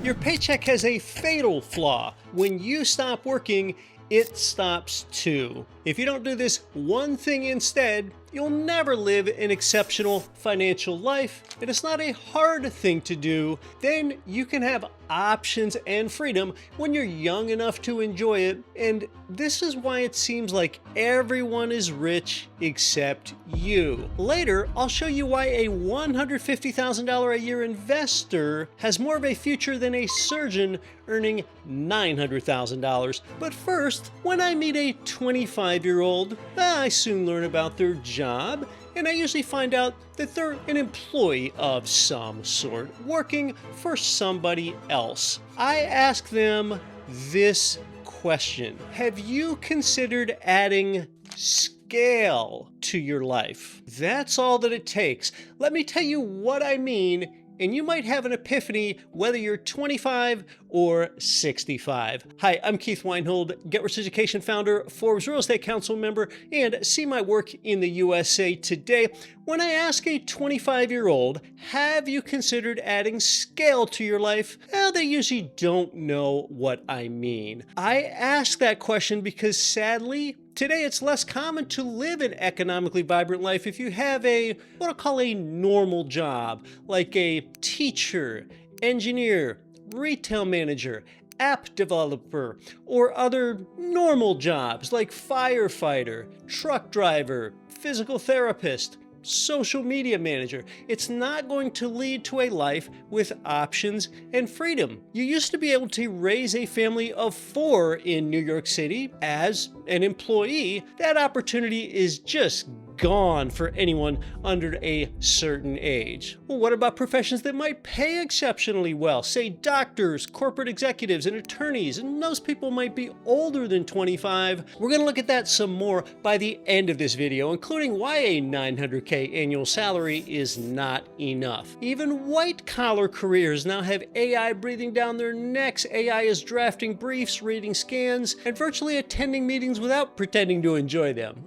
Your paycheck has a fatal flaw. When you stop working, it stops too. If you don't do this one thing instead, you'll never live an exceptional financial life, and it's not a hard thing to do. Then you can have options and freedom when you're young enough to enjoy it, and this is why it seems like everyone is rich except you. Later, I'll show you why a $150,000 a year investor has more of a future than a surgeon earning $900,000. But first, when I meet a 25-year-old, I soon learn about their job, and I usually find out that they're an employee of some sort, working for somebody else. I ask them this question: have you considered adding scale to your life? That's all that it takes. Let me tell you what I mean, and you might have an epiphany whether you're 25 or 65. Hi, I'm Keith Weinhold, Get Rich Education founder, Forbes Real Estate Council member, and see my work in the USA Today. When I ask a 25-year-old, have you considered adding scale to your life? Well, they usually don't know what I mean. I ask that question because sadly, today it's less common to live an economically vibrant life if you have what I'll call a normal job, like a teacher, engineer, retail manager, app developer, or other normal jobs like firefighter, truck driver, physical therapist, social media manager. It's not going to lead to a life with options and freedom. You used to be able to raise a family of 4 in New York City as an employee. That opportunity is just gone for anyone under a certain age. Well, what about professions that might pay exceptionally well? Say doctors, corporate executives, and attorneys, and those people might be older than 25. We're going to look at that some more by the end of this video, including why a $900K annual salary is not enough. Even white-collar careers now have AI breathing down their necks. AI is drafting briefs, reading scans, and virtually attending meetings without pretending to enjoy them.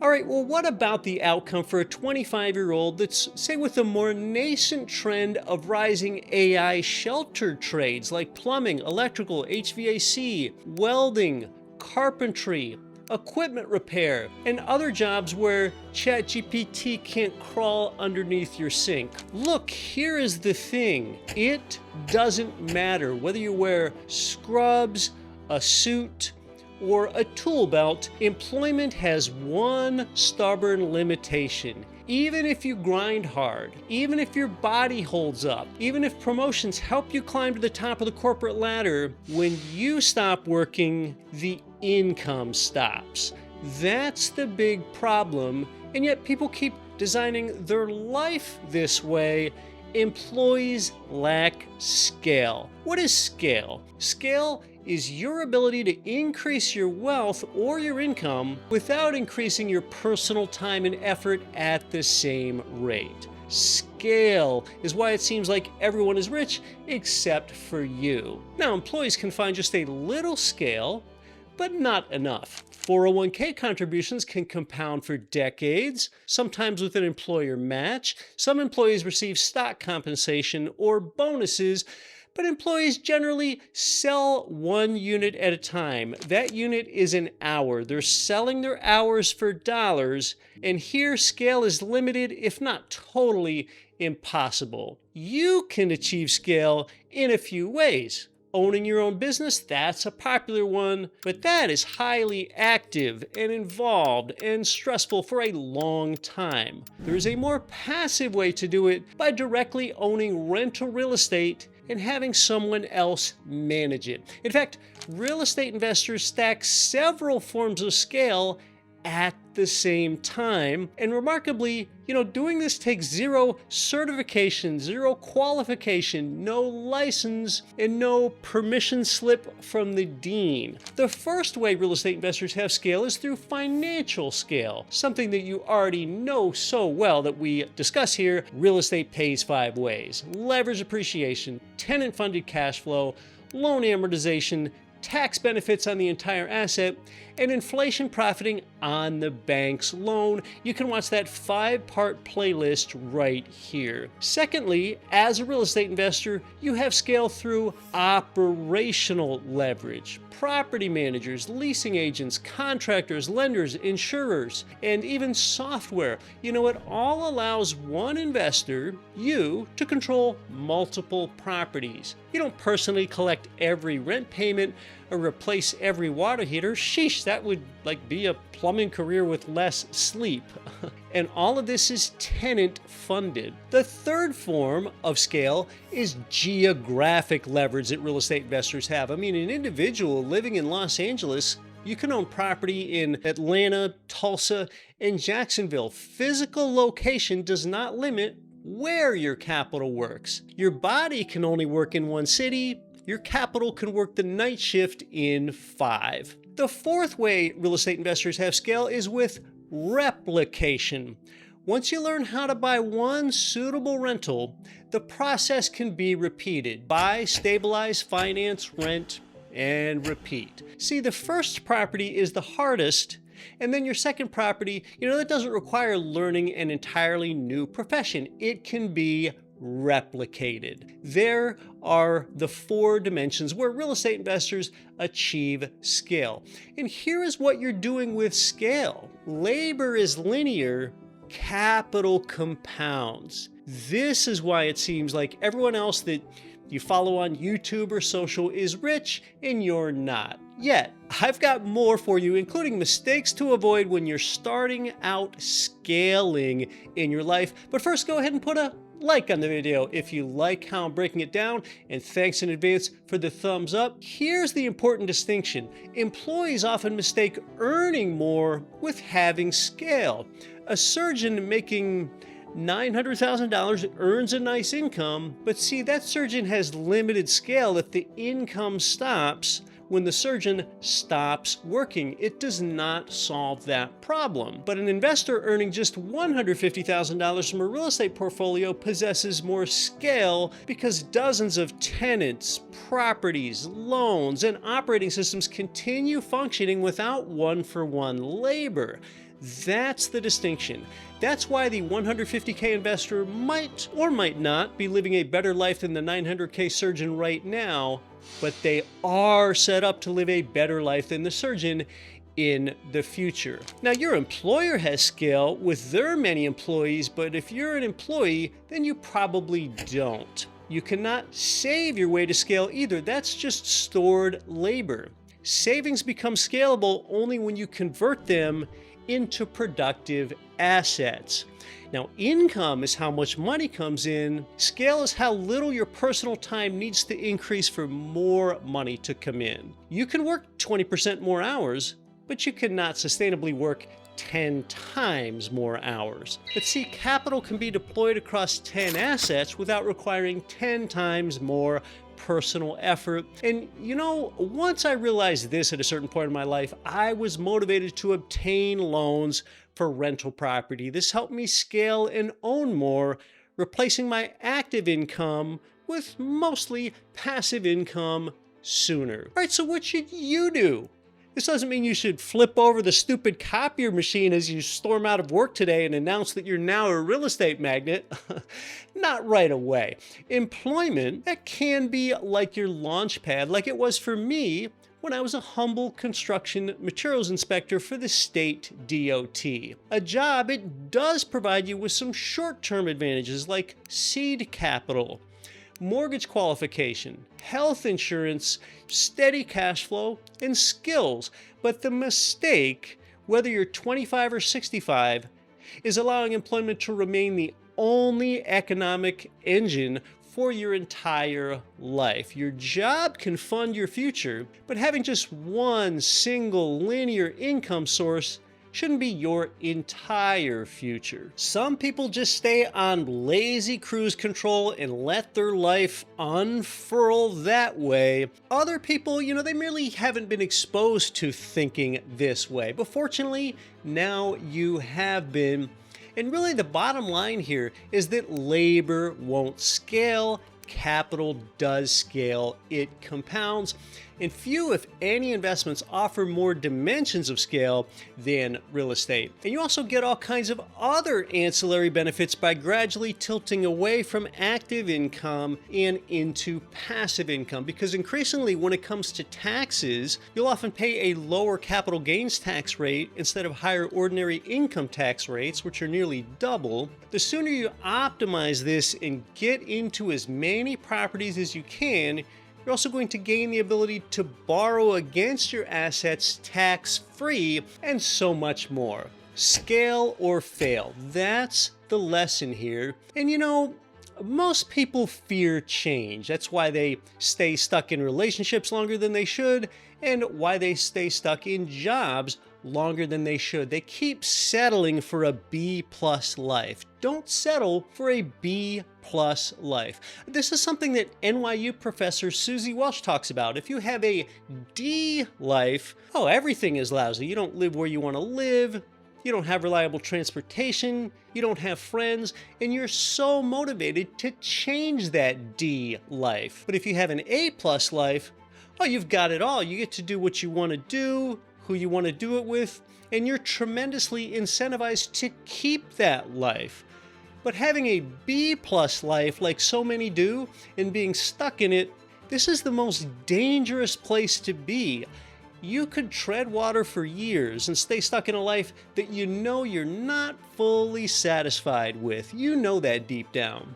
All right, well, what about the outcome for a 25-year-old that's, say, with a more nascent trend of rising AI sheltered trades like plumbing, electrical, HVAC, welding, carpentry, equipment repair, and other jobs where ChatGPT can't crawl underneath your sink? Look, here is the thing. It doesn't matter whether you wear scrubs, a suit, or a tool belt. Employment has one stubborn limitation. Even if you grind hard, even if your body holds up, even if promotions help you climb to the top of the corporate ladder, when you stop working, the income stops. That's the big problem, and yet people keep designing their life this way. Employees lack scale. What is scale? Scale is your ability to increase your wealth or your income without increasing your personal time and effort at the same rate. Scale is why it seems like everyone is rich except for you. Now, employees can find just a little scale, but not enough. 401k contributions can compound for decades, sometimes with an employer match. Some employees receive stock compensation or bonuses, but employees generally sell one unit at a time. That unit is an hour. They're selling their hours for dollars, and here scale is limited, if not totally impossible. You can achieve scale in a few ways. Owning your own business, that's a popular one, but that is highly active and involved and stressful for a long time. There is a more passive way to do it by directly owning rental real estate and having someone else manage it. In fact, real estate investors stack several forms of scale at the same time. And remarkably, doing this takes 0 certification, 0 qualification, no license, and no permission slip from the dean. The first way real estate investors have scale is through financial scale, something that you already know so well that we discuss here. Real estate pays 5 ways: leverage appreciation, tenant-funded cash flow, loan amortization, tax benefits on the entire asset, and inflation profiting on the bank's loan. You can watch that 5-part playlist right here. Secondly, as a real estate investor, you have scale through operational leverage. Property managers, leasing agents, contractors, lenders, insurers, and even software. You know, it all allows one investor, you, to control multiple properties. You don't personally collect every rent payment or replace every water heater. Sheesh, that would be a plumbing career with less sleep. And all of this is tenant funded. The third form of scale is geographic leverage that real estate investors have. I mean, an individual living in Los Angeles, you can own property in Atlanta, Tulsa, and Jacksonville. Physical location does not limit where your capital works. Your body can only work in one city. Your capital can work the night shift in 5. The fourth way real estate investors have scale is with replication. Once you learn how to buy one suitable rental, the process can be repeated. Buy, stabilize, finance, rent, and repeat. See, the first property is the hardest, and then your second property, that doesn't require learning an entirely new profession. It can be replicated. There are the 4 dimensions where real estate investors achieve scale. And here is what you're doing with scale. Labor is linear, capital compounds. This is why it seems like everyone else that you follow on YouTube or social is rich and you're not. Yet, I've got more for you, including mistakes to avoid when you're starting out scaling in your life. But first, go ahead and put a like on the video if you like how I'm breaking it down, and thanks in advance for the thumbs up. Here's the important distinction. Employees often mistake earning more with having scale. A surgeon making $900,000 earns a nice income, but see, that surgeon has limited scale if the income stops when the surgeon stops working. It does not solve that problem. But an investor earning just $150,000 from a real estate portfolio possesses more scale because dozens of tenants, properties, loans, and operating systems continue functioning without one-for-one labor. That's the distinction. That's why the 150K investor might or might not be living a better life than the 900K surgeon right now, but they are set up to live a better life than the surgeon in the future. Now, your employer has scale with their many employees, but if you're an employee, then you probably don't. You cannot save your way to scale either. That's just stored labor. Savings become scalable only when you convert them into productive assets. Now, income is how much money comes in. Scale is how little your personal time needs to increase for more money to come in. You can work 20% more hours, but you cannot sustainably work 10 times more hours. But see, capital can be deployed across 10 assets without requiring 10 times more personal effort. And once I realized this at a certain point in my life, I was motivated to obtain loans for rental property. This helped me scale and own more, replacing my active income with mostly passive income sooner. All right, so what should you do? This doesn't mean you should flip over the stupid copier machine as you storm out of work today and announce that you're now a real estate magnate. Not right away. Employment, that can be like your launch pad, like it was for me when I was a humble construction materials inspector for the state DOT. A job, it does provide you with some short-term advantages like seed capital, mortgage qualification, health insurance, steady cash flow, and skills. But the mistake, whether you're 25 or 65, is allowing employment to remain the only economic engine for your entire life. Your job can fund your future, but having just one single linear income source shouldn't be your entire future. Some people just stay on lazy cruise control and let their life unfurl that way. Other people, they merely haven't been exposed to thinking this way. But fortunately, now you have been. And really the bottom line here is that labor won't scale, capital does scale, it compounds, and few, if any, investments offer more dimensions of scale than real estate. And you also get all kinds of other ancillary benefits by gradually tilting away from active income and into passive income, because increasingly when it comes to taxes, you'll often pay a lower capital gains tax rate instead of higher ordinary income tax rates, which are nearly double. The sooner you optimize this and get into as many properties as you can, you're also going to gain the ability to borrow against your assets tax-free and so much more. Scale or fail. That's the lesson here. And you know, most people fear change. That's why they stay stuck in relationships longer than they should, and why they stay stuck in jobs longer than they should. They keep settling for a B+ life. Don't settle for a B+ life. This is something that NYU professor Susie Welch talks about. If you have a D life, oh, everything is lousy. You don't live where you want to live. You don't have reliable transportation, you don't have friends, and you're so motivated to change that D life. But if you have an A+ life, oh, you've got it all. You get to do what you want to do, who you want to do it with, and you're tremendously incentivized to keep that life. But having a B+ life, like so many do, and being stuck in it, this is the most dangerous place to be. You could tread water for years and stay stuck in a life that you know you're not fully satisfied with. You know that deep down.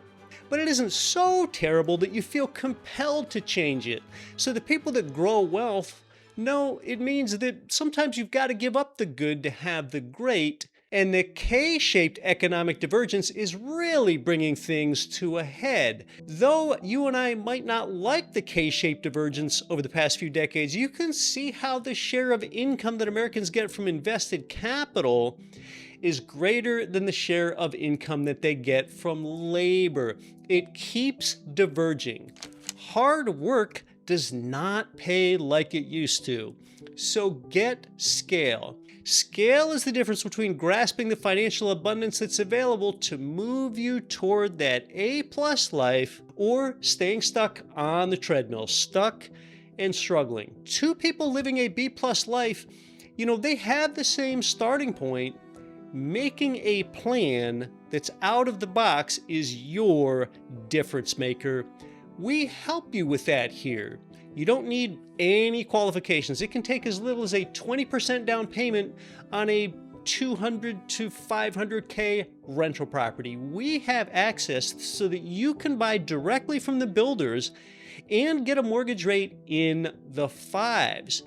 But it isn't so terrible that you feel compelled to change it. So the people that grow wealth know it means that sometimes you've got to give up the good to have the great. And the K-shaped economic divergence is really bringing things to a head. Though you and I might not like the K-shaped divergence over the past few decades, you can see how the share of income that Americans get from invested capital is greater than the share of income that they get from labor. It keeps diverging. Hard work does not pay like it used to. So get scale. Scale is the difference between grasping the financial abundance that's available to move you toward that A+ life or staying stuck on the treadmill, stuck and struggling. Two people living a B+ life, you know, they have the same starting point. Making a plan that's out of the box is your difference maker. We help you with that here. You don't need any qualifications. It can take as little as a 20% down payment on a $200 to $500K rental property. We have access so that you can buy directly from the builders and get a mortgage rate in the 5s.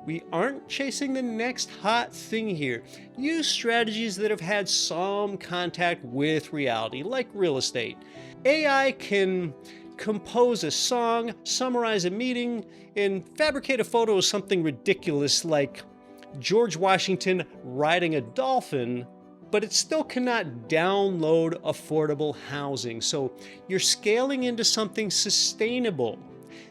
We aren't chasing the next hot thing here. Use strategies that have had some contact with reality, like real estate. AI can compose a song, summarize a meeting, and fabricate a photo of something ridiculous like George Washington riding a dolphin, but it still cannot download affordable housing. So you're scaling into something sustainable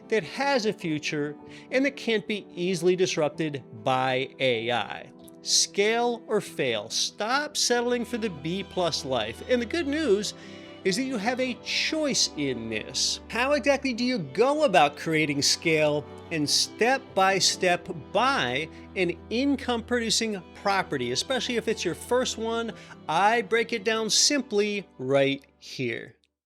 that has a future and that can't be easily disrupted by AI. Scale or fail. Stop settling for the B+ life. And the good news is that you have a choice in this. How exactly do you go about creating scale and step-by-step buy an income-producing property, especially if it's your first one? I break it down simply right here.